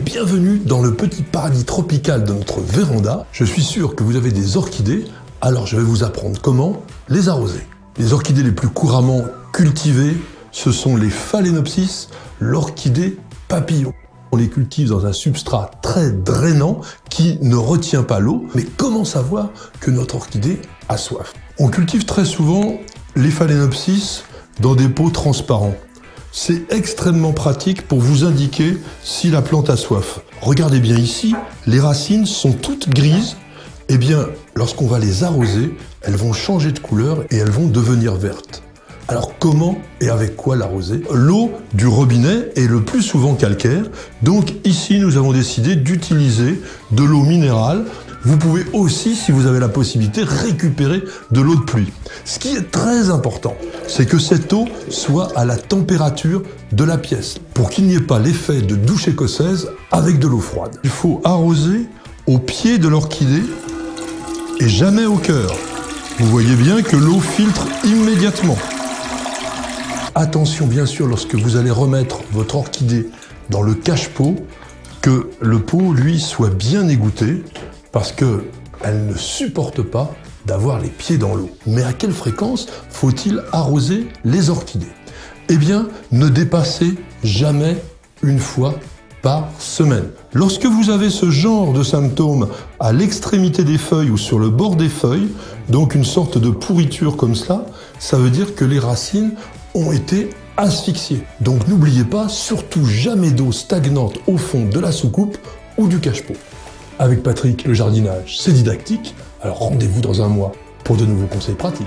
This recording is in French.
bienvenue dans le petit paradis tropical de notre véranda. Je suis sûr que vous avez des orchidées, alors je vais vous apprendre comment les arroser. Les orchidées les plus couramment cultivées, ce sont les phalaenopsis, l'orchidée papillon. On les cultive dans un substrat très drainant qui ne retient pas l'eau. Mais comment savoir que notre orchidée a soif? On cultive très souvent les phalaenopsis dans des pots transparents. C'est extrêmement pratique pour vous indiquer si la plante a soif. Regardez bien ici, les racines sont toutes grises. Eh bien, lorsqu'on va les arroser, elles vont changer de couleur et elles vont devenir vertes. Alors comment et avec quoi l'arroser? L'eau du robinet est le plus souvent calcaire, donc ici nous avons décidé d'utiliser de l'eau minérale. Vous pouvez aussi, si vous avez la possibilité, récupérer de l'eau de pluie. Ce qui est très important, c'est que cette eau soit à la température de la pièce, pour qu'il n'y ait pas l'effet de douche écossaise avec de l'eau froide. Il faut arroser au pied de l'orchidée et jamais au cœur. Vous voyez bien que l'eau filtre immédiatement. Attention bien sûr lorsque vous allez remettre votre orchidée dans le cache-pot, que le pot lui soit bien égoutté parce qu'elle ne supporte pas d'avoir les pieds dans l'eau. Mais à quelle fréquence faut-il arroser les orchidées? Eh bien, ne dépassez jamais une fois par semaine. Lorsque vous avez ce genre de symptômes à l'extrémité des feuilles ou sur le bord des feuilles, donc une sorte de pourriture comme cela, ça veut dire que les racines ont été asphyxiées. Donc n'oubliez pas, surtout jamais d'eau stagnante au fond de la soucoupe ou du cache-pot. Avec Patrick, le jardinage, c'est didactique, alors rendez-vous dans un mois pour de nouveaux conseils pratiques.